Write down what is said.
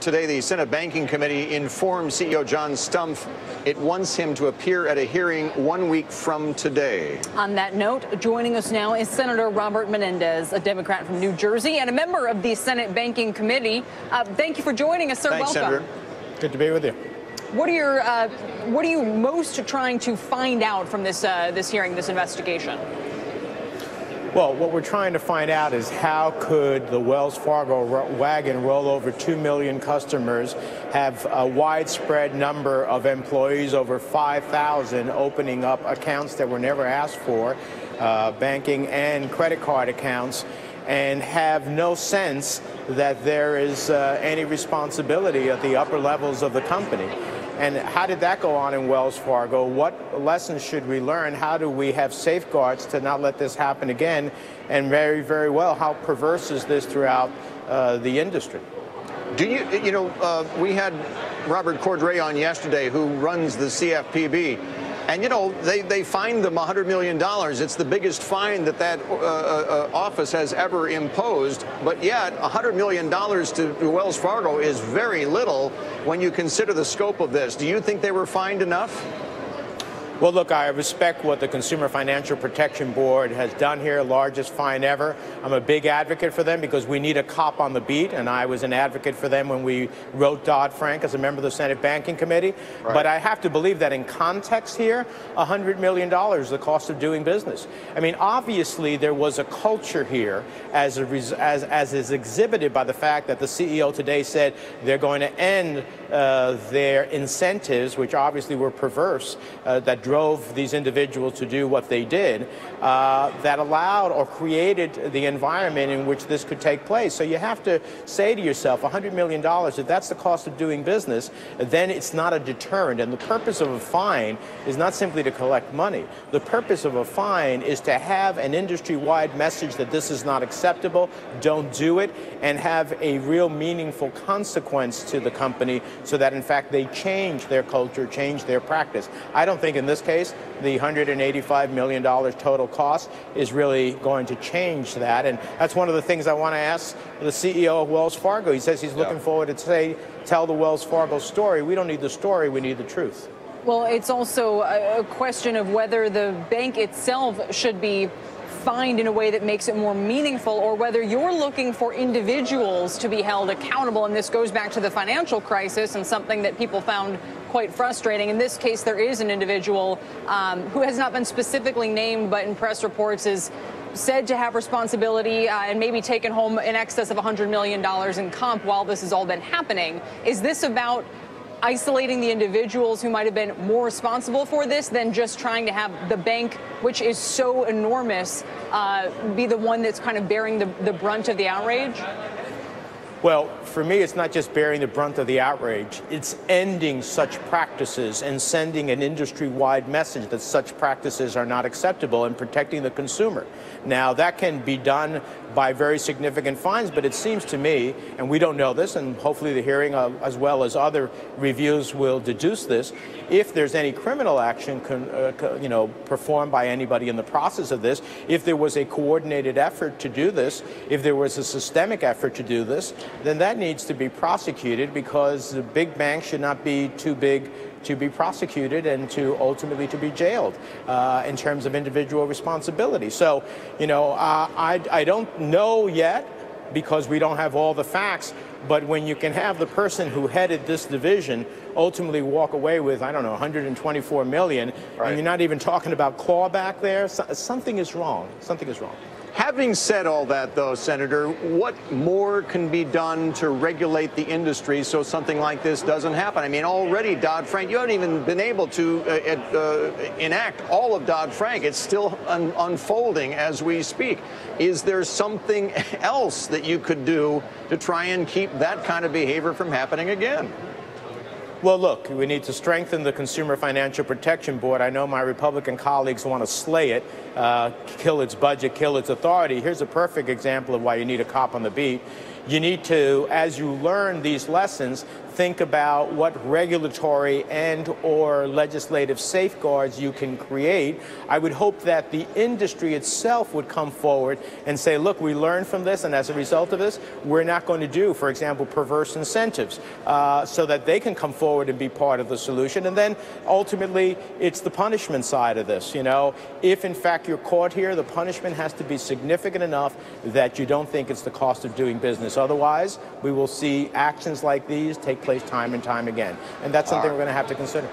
Today, the Senate Banking Committee informed CEO John Stumpf it wants him to appear at a hearing 1 week from today. On that note, joining us now is Senator Robert Menendez, a Democrat from New Jersey and a member of the Senate Banking Committee. Thank you for joining us, sir. Thanks, welcome. Senator. Good to be with you. What are you most trying to find out from this hearing, this investigation? Well, what we're trying to find out is how could the Wells Fargo wagon roll over 2 million customers, have a widespread number of employees, over 5,000, opening up accounts that were never asked for, banking and credit card accounts, and have no sense that there is any responsibility at the upper levels of the company. And how did that go on in Wells Fargo? What lessons should we learn? How do we have safeguards to not let this happen again? And very, very well, how perverse is this throughout the industry? Do we had Robert Cordray on yesterday, who runs the CFPB. And, they fined them $100 million. It's the biggest fine that office has ever imposed. But yet, $100 million to Wells Fargo is very little when you consider the scope of this. Do you think they were fined enough? Well, look, I respect what the Consumer Financial Protection Board has done here, largest fine ever. I'm a big advocate for them because we need a cop on the beat, and I was an advocate for them when we wrote Dodd-Frank as a member of the Senate Banking Committee. Right. But I have to believe that in context here, $100 million, the cost of doing business. I mean, obviously, there was a culture here, as is exhibited by the fact that the CEO today said they're going to end their incentives, which obviously were perverse, that drove these individuals to do what they did, that allowed or created the environment in which this could take place. So you have to say to yourself, $100 million, if that's the cost of doing business, then it's not a deterrent. And the purpose of a fine is not simply to collect money. The purpose of a fine is to have an industry-wide message that this is not acceptable, don't do it, and have a real meaningful consequence to the company so that, in fact, they change their culture, change their practice. I don't think in this case, the $185 million total cost is really going to change that. And that's one of the things I want to ask the CEO of Wells Fargo. He says he's looking forward to tell the Wells Fargo story. We don't need the story, we need the truth. Well, it's also a question of whether the bank itself should be fined in a way that makes it more meaningful, or whether you're looking for individuals to be held accountable. And this goes back to the financial crisis and something that people found quite frustrating. In this case, there is an individual who has not been specifically named, but in press reports is said to have responsibility and maybe taken home in excess of $100 million in comp while this has all been happening. Is this about isolating the individuals who might have been more responsible for this than just trying to have the bank, which is so enormous, be the one that's kind of bearing the brunt of the outrage? Well, for me, it's not just bearing the brunt of the outrage. It's ending such practices and sending an industry-wide message that such practices are not acceptable and protecting the consumer. Now, that can be done by very significant fines, but it seems to me, and we don't know this, and hopefully the hearing as well as other reviews will deduce this, if there's any criminal action performed by anybody in the process of this, if there was a coordinated effort to do this, if there was a systemic effort to do this, then that needs to be prosecuted, because the big banks should not be too big to be prosecuted and to ultimately to be jailed in terms of individual responsibility. So, I don't know yet, because we don't have all the facts, but when you can have the person who headed this division ultimately walk away with, I don't know, $124 million, right, and you're not even talking about clawback there, something is wrong. Something is wrong. Having said all that, though, Senator, what more can be done to regulate the industry so something like this doesn't happen? I mean, already Dodd-Frank, you haven't even been able to enact all of Dodd-Frank. It's still unfolding as we speak. Is there something else that you could do to try and keep that kind of behavior from happening again? Well, look, we need to strengthen the Consumer Financial Protection Board. I know my Republican colleagues want to slay it, kill its budget, kill its authority. Here's a perfect example of why you need a cop on the beat. you need to, as you learn these lessons, think about what regulatory and or legislative safeguards you can create. I would hope that the industry itself would come forward and say, look, we learned from this, and as a result of this, we're not going to do, for example, perverse incentives, so that they can come forward and be part of the solution. And then ultimately, it's the punishment side of this. You know, if in fact you're caught here, the punishment has to be significant enough that you don't think it's the cost of doing business. Otherwise, we will see actions like these take place time and time again. And that's something we're going to have to consider.